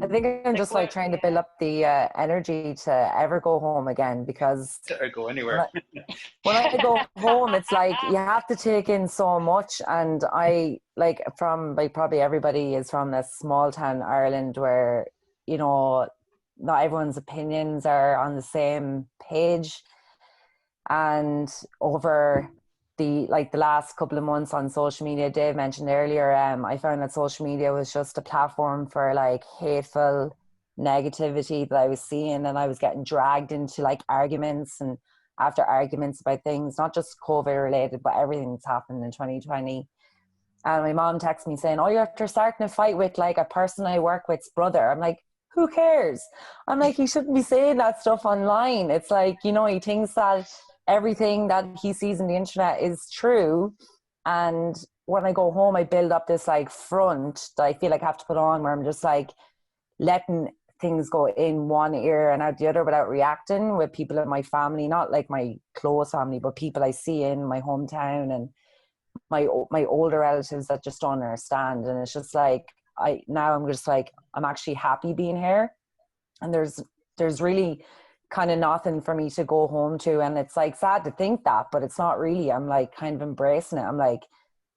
I think I'm Like just like what? trying to build up the energy to ever go home again, because Or go when anywhere. I go home, it's like you have to take in so much. And I like, from like, probably everybody is from this small town Ireland where, you know, not everyone's opinions are on the same page. And over the last couple of months on social media, Dave mentioned earlier, I found that social media was just a platform for like hateful negativity that I was seeing, and I was getting dragged into like arguments and after arguments about things, not just COVID related, but everything that's happened in 2020. And my mom texted me saying, "Oh, you're after starting a fight with like a person I work with's brother." I'm like, who cares? I'm like, he shouldn't be saying that stuff online. It's like, you know, he thinks that everything that he sees on the internet is true. And when I go home, I build up this like front that I feel like I have to put on, where I'm just like letting things go in one ear and out the other without reacting, with people in my family, not like my close family, but people I see in my hometown and my older relatives that just don't understand. And it's just like, I'm just like, I'm actually happy being here, and there's really kind of nothing for me to go home to. And it's like sad to think that, but it's not really. I'm like kind of embracing it. I'm like,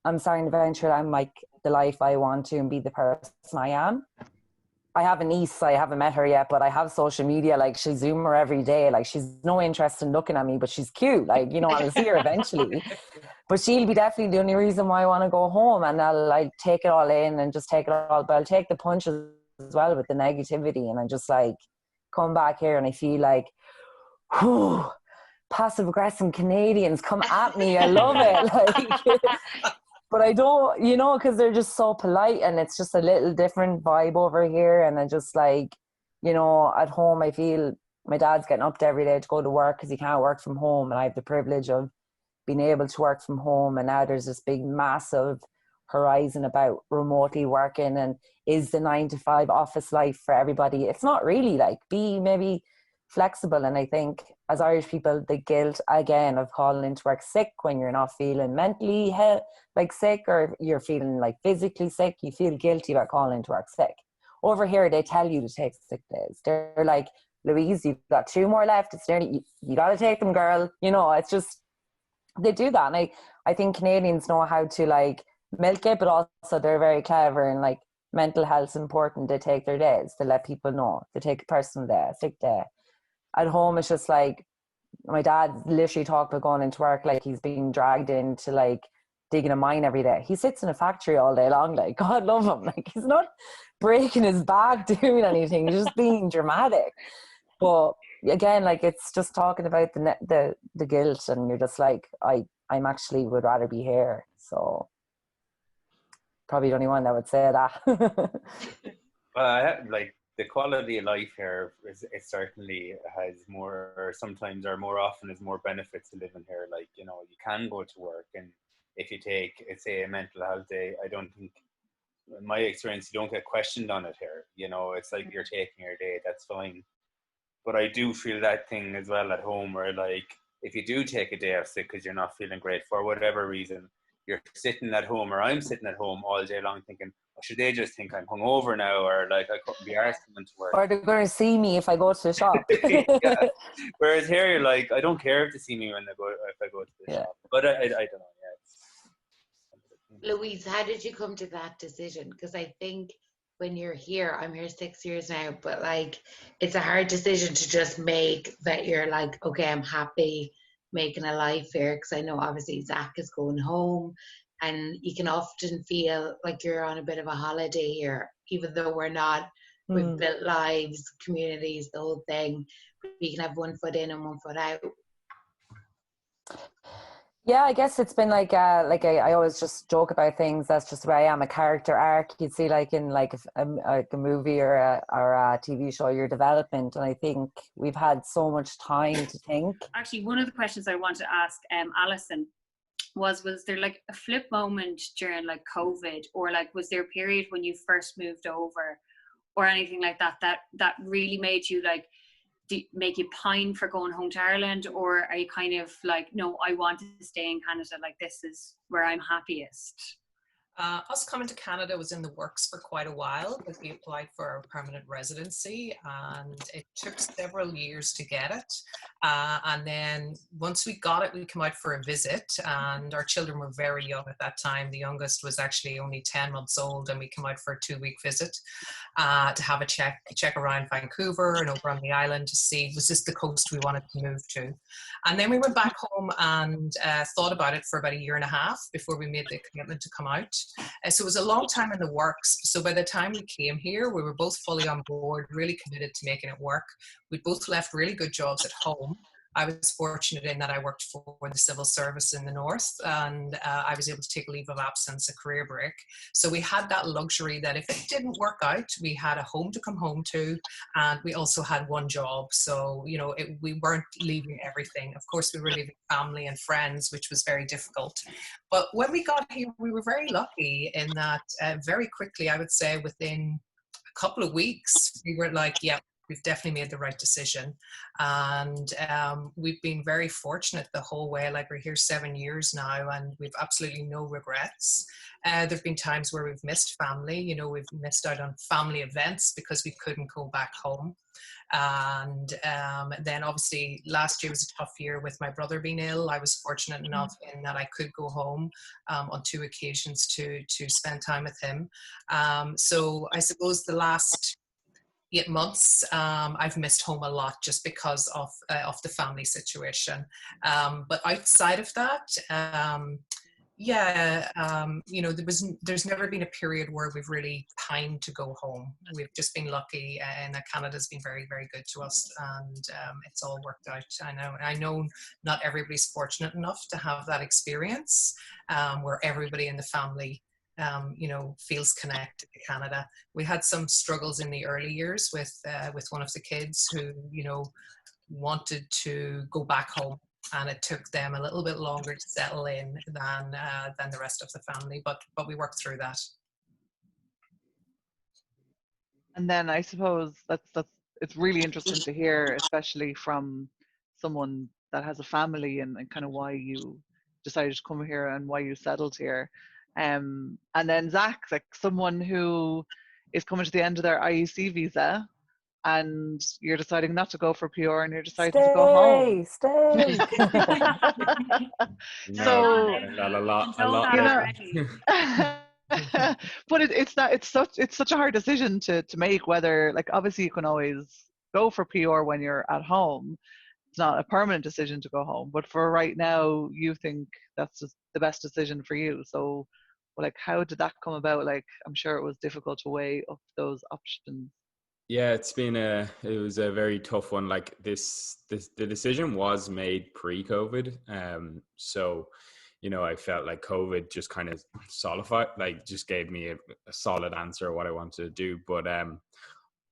I'm starting to venture. I'm like the life I want to and be the person I am. I have a niece, I haven't met her yet, but I have social media. Like, she'll Zoom her every day. Like, she's no interest in looking at me, but she's cute. Like, you know, I'll see her eventually. But she'll be definitely the only reason why I want to go home. And I'll like take it all in and just take it all. But I'll take the punches as well with the negativity. And I just like come back here and I feel like, whew, passive aggressive Canadians, come at me. I love it. Like, but I don't, you know, because they're just so polite, and it's just a little different vibe over here. And I just like, you know, at home, I feel my dad's getting up every day to go to work because he can't work from home. And I have the privilege of being able to work from home. And now there's this big, massive horizon about remotely working, and is the 9 to 5 office life for everybody? It's not really. Like, be maybe flexible. And I think as Irish people, the guilt again of calling into work sick when you're not feeling mentally like sick, or you're feeling like physically sick, you feel guilty about calling into work sick. Over here, they tell you to take sick days. They're like, "Louise, you've got 2 more left. It's nearly, you got to take them, girl." You know, it's just, they do that. And I think Canadians know how to like milk it, but also they're very clever, and like mental health's important. They take their days to let people know. They take a personal day, a sick day. At home, it's just like, my dad literally talked about going into work like he's being dragged into like digging a mine every day. He sits in a factory all day long. Like, God love him. Like, he's not breaking his back doing anything. He's just being dramatic. But again, like, it's just talking about the guilt, and you're just like, I'm actually would rather be here. So probably the only one that would say that. Like, the quality of life here it certainly has more, or sometimes, or more often, is more benefits to living here. Like, you know, you can go to work, and if you take, say, a mental health day, I don't think, in my experience, you don't get questioned on it here. You know, it's like you're taking your day, that's fine. But I do feel that thing as well at home, where like, if you do take a day off sick because you're not feeling great for whatever reason, you're sitting at home, or I'm sitting at home all day long thinking, oh, should they just think I'm hungover now, or like I couldn't be arsed coming to work. Or they're going to see me if I go to the shop. Yeah. Whereas here, you're like, I don't care if they see me if I go to the shop. But I don't know. Yeah. Louise, how did you come to that decision? Because I think when you're here, I'm here 6 years now, but like, it's a hard decision to just make, that you're like, okay, I'm happy making a life here. Because I know obviously Zach is going home, and you can often feel like you're on a bit of a holiday here, even though we're not. We've built lives, communities, the whole thing. We can have one foot in and one foot out. Yeah, I guess it's been like I always just joke about things. That's just where I am. A character arc you'd see like in like a movie or a TV show, your development. And I think we've had so much time to think. Actually, one of the questions I want to ask Alison was there like a flip moment during like COVID, or like was there a period when you first moved over or anything like that really made you like make you pine for going home to Ireland? Or are you kind of like, no, I want to stay in Canada, like this is where I'm happiest? Us coming to Canada was in the works for quite a while because we applied for a permanent residency and it took several years to get it. And then once we got it, we came out for a visit and our children were very young at that time. The youngest was actually only 10 months old and we came out for a 2-week visit to have a check around Vancouver and over on the island to see, was this the coast we wanted to move to? And then we went back home and thought about it for about 1.5 years before we made the commitment to come out. So it was a long time in the works. So by the time we came here, we were both fully on board, really committed to making it work. We both left really good jobs at home. I was fortunate in that I worked for the civil service in the north and I was able to take a leave of absence, a career break. So we had that luxury that if it didn't work out, we had a home to come home to and we also had one job. So, you know, we weren't leaving everything. Of course, we were leaving family and friends, which was very difficult. But when we got here, we were very lucky in that very quickly, I would say within a couple of weeks, we were like, yeah, we've definitely made the right decision. And we've been very fortunate the whole way. Like, we're here 7 years now and we've absolutely no regrets. There've been times where we've missed family, you know, we've missed out on family events because we couldn't go back home. And then obviously last year was a tough year with my brother being ill. I was fortunate enough in that I could go home on 2 occasions to spend time with him. So I suppose the last 8 months, I've missed home a lot just because of the family situation. But outside of that, you know, there's never been a period where we've really pined to go home. We've just been lucky, and Canada's been very, very good to us, and it's all worked out. I know not everybody's fortunate enough to have that experience where everybody in the family you know, feels connected to Canada. We had some struggles in the early years with one of the kids who, you know, wanted to go back home, and it took them a little bit longer to settle in than the rest of the family. But we worked through that. And then I suppose that's it's really interesting to hear, especially from someone that has a family, and kind of why you decided to come here and why you settled here. And then Zach, like someone who is coming to the end of their IEC visa and you're deciding not to go for PR and you're deciding to go home. Stay. So, a lot, you know, but it's such a hard decision to make, whether, like, obviously you can always go for PR when you're at home. It's not a permanent decision to go home, but for right now, you think that's just the best decision for you. So, like, how did that come about? Like, I'm sure it was difficult to weigh up those options. Yeah, it was a very tough one. Like the decision was made pre-COVID. So, you know, I felt like COVID just kind of solidified, like just gave me a solid answer of what I wanted to do. But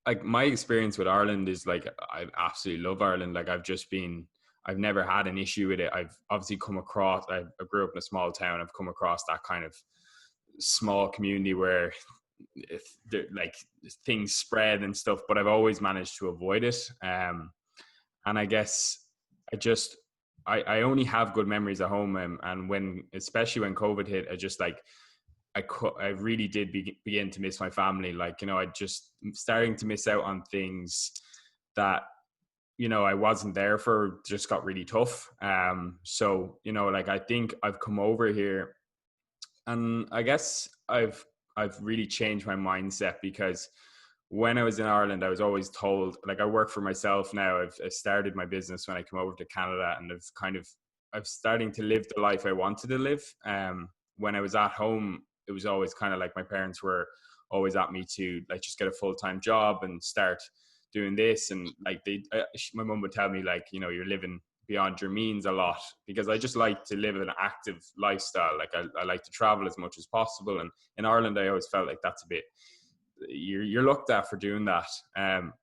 like my experience with Ireland is like, I absolutely love Ireland. Like I've never had an issue with it. I've obviously come across, I grew up in a small town. I've come across that kind of small community where like things spread and stuff, but I've always managed to avoid it. And I guess I only have good memories at home. And especially when COVID hit, I just like, I really did begin to miss my family. Like, you know, I just starting to miss out on things that, you know, I wasn't there for, just got really tough. So, you know, like I think I've come over here and I guess I've really changed my mindset, because when I was in Ireland, I was always told, like, I work for myself now. I've started my business when I came over to Canada, and I'm starting to live the life I wanted to live. When I was at home, it was always kind of like my parents were always at me to like just get a full-time job and start doing this. And like my mum would tell me, like, you know, you're living beyond your means a lot, because I just like to live an active lifestyle. Like I like to travel as much as possible. And in Ireland, I always felt like that's a bit, you're looked at for doing that.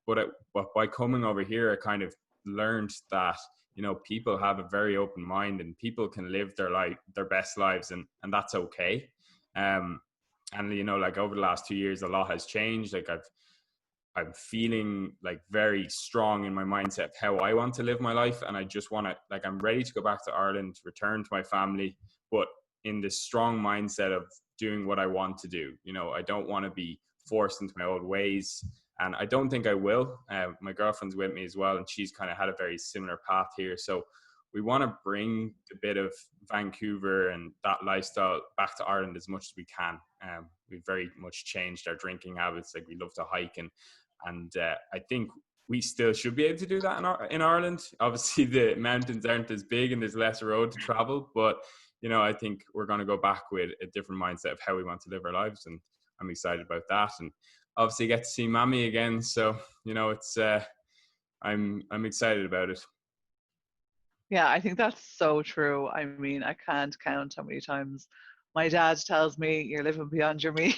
But by coming over here, I kind of learned that, you know, people have a very open mind and people can live their best lives, and that's okay. And, you know, like over the last 2 years, a lot has changed. Like I'm feeling like very strong in my mindset of how I want to live my life. And I just want to, like, I'm ready to go back to Ireland, return to my family, but in this strong mindset of doing what I want to do. You know, I don't want to be forced into my old ways, and I don't think I will. My girlfriend's with me as well, and she's kind of had a very similar path here. So we want to bring a bit of Vancouver and that lifestyle back to Ireland as much as we can. We've very much changed our drinking habits. Like, we love to hike, and I think we still should be able to do that in Ireland. Obviously, the mountains aren't as big and there's less road to travel, but you know, I think we're going to go back with a different mindset of how we want to live our lives, and I'm excited about that. And obviously, get to see Mammy again, so you know, it's I'm excited about it. Yeah, I think that's so true. I mean, I can't count how many times my dad tells me you're living beyond your means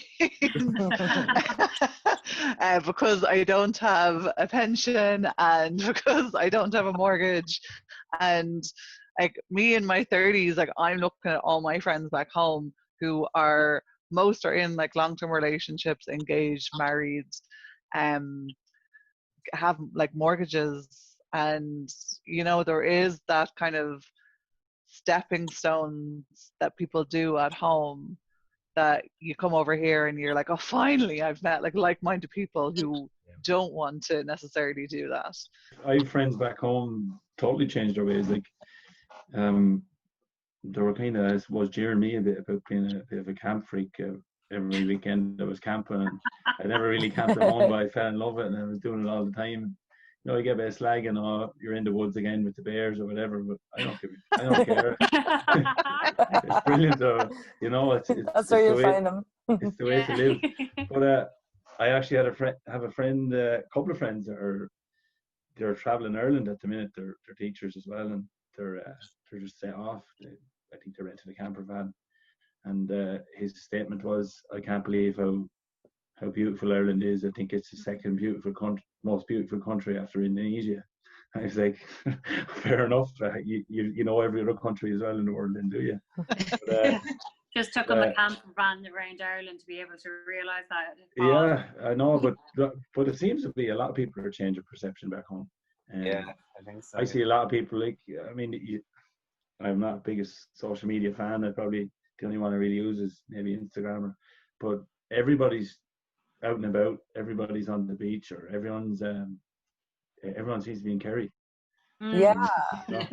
because I don't have a pension and because I don't have a mortgage. And like, me in my 30s, like, I'm looking at all my friends back home who are, most are in like long-term relationships, engaged, married, have like mortgages. And you know, there is that kind of stepping stones that people do at home, that you come over here and you're like, oh, finally I've met like-minded people who don't want to necessarily do that. I have friends back home totally changed their ways. Like, they were kind of, I suppose, jeering me a bit about being a bit of a camp freak. Every weekend I was camping, and I never really camped at home, but I fell in love with it and I was doing it all the time. You know, you get a bit of slag and you're in the woods again with the bears or whatever, but I don't care. It's brilliant though. You know, that's where you'll find them. It's the way to live. But I actually have a couple of friends that they're traveling Ireland at the minute. They're teachers as well, and they're just set off. I think they're renting a camper van, and his statement was, "I can't believe how beautiful Ireland is. I think it's the second most beautiful country after Indonesia." I was like, fair enough. You know every other country as well in the world, then, do you? But, just took on the camper van around Ireland to be able to realise that. Yeah, I know, but it seems to be a lot of people are changing perception back home. Yeah, I think so. I see a lot of people, like, I mean, I'm not the biggest social media fan. I probably, the only one I really use is maybe Instagram, but everybody's out and about, everybody's on the beach, or everyone seems to be in Kerry. Yeah. You know?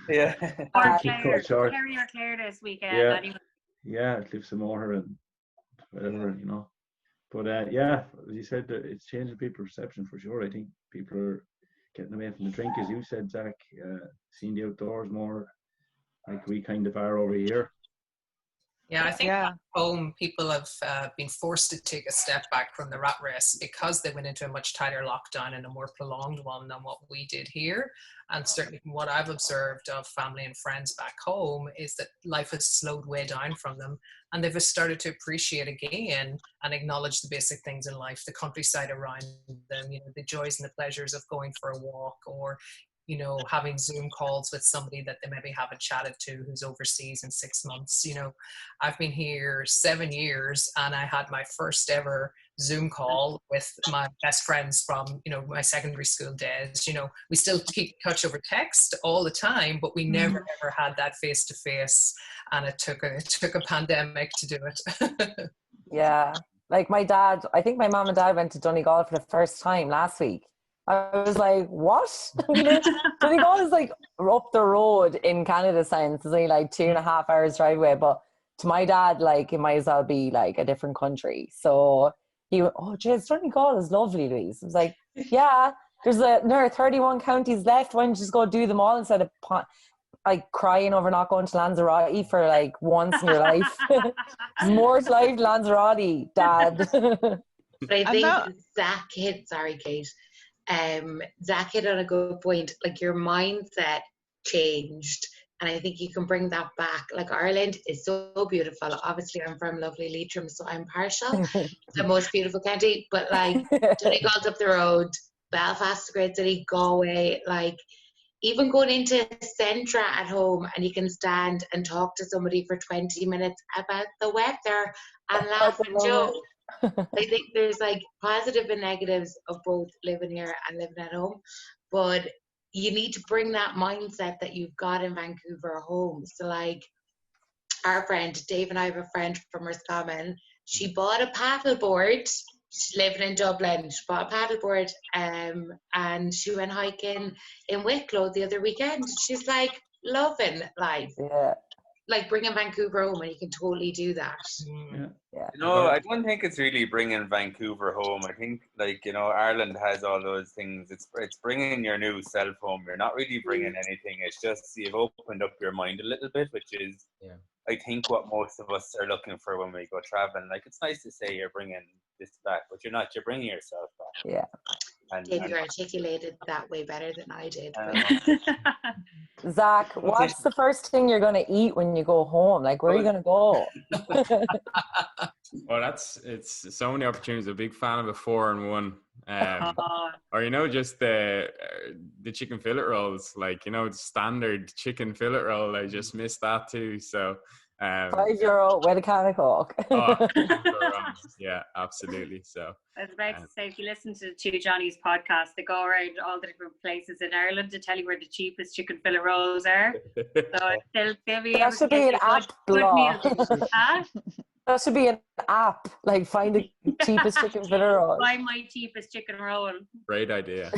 Yeah. Or Clare. Kerry or Clare this weekend. Yeah. Anyway. Yeah, Cliffs of Moher and whatever, you know. But yeah, as you said, it's changing people's perception for sure. I think people are getting away from the drink, as you said, Zach, seeing the outdoors more like we kind of are over here. Yeah, I think back home people have been forced to take a step back from the rat race because they went into a much tighter lockdown and a more prolonged one than what we did here. And certainly from what I've observed of family and friends back home is that life has slowed way down from them, and they've started to appreciate again and acknowledge the basic things in life, the countryside around them, you know, the joys and the pleasures of going for a walk, or you know, having Zoom calls with somebody that they maybe haven't chatted to who's overseas in 6 months. You know, I've been here 7 years and I had my first ever Zoom call with my best friends from, you know, my secondary school days. You know, we still keep in touch over text all the time, but we never ever had that face to face, and it took a pandemic to do it. Yeah. Like my dad, I think my mom and dad went to Donegal for the first time last week. I was like, what? Donegal is like up the road in Canada sense. It's only like 2.5 hours drive away. But to my dad, like, it might as well be like a different country. So he went, oh, geez, Donegal is lovely, Louise. I was like, yeah, there are 31 counties left. Why don't you just go do them all instead of like crying over not going to Lanzarote for like once in your life? There's more to life than Lanzarote, Dad. But I think Zach hit, sorry, Kate. Zach hit on a good point. Like, your mindset changed, and I think you can bring that back. Like, Ireland is so beautiful. Obviously, I'm from lovely Leitrim, so I'm partial. The most beautiful county, but like Donegal's up the road, Belfast is a great city, Galway, like even going into Centra at home, and you can stand and talk to somebody for 20 minutes about the weather and laugh and joke. I think there's like positive and negatives of both living here and living at home, but you need to bring that mindset that you've got in Vancouver home. So like, our friend, Dave and I have a friend from Roscommon. She bought a paddleboard. She's living in Dublin. She bought a paddleboard and she went hiking in Wicklow the other weekend. She's like loving life. Yeah. Like bringing Vancouver home, and you can totally do that. Yeah. You know, I don't think it's really bringing Vancouver home. I think, like, you know, Ireland has all those things. It's bringing your new self home. You're not really bringing anything. It's just you've opened up your mind a little bit, which is, I think, what most of us are looking for when we go traveling. Like, it's nice to say you're bringing this back, but you're not. You're bringing yourself back. Yeah. Dave, you articulated that way better than I did. Zach, what's the first thing you're going to eat when you go home? Like, where are you going to go? Well, it's so many opportunities. I'm a big fan of a 4-in-1. Or, you know, just the chicken fillet rolls, like, you know, the standard chicken fillet roll. I just missed that too. So €5 with a can of Coke. Yeah, absolutely. So I was about to say, if you listen to the Two Johnnies podcast, they go around all the different places in Ireland to tell you where the cheapest chicken fillet rolls are. So they'll be that should be an app blog. That should be an app. Like, find the cheapest chicken fillet roll. Buy my cheapest chicken roll. great idea.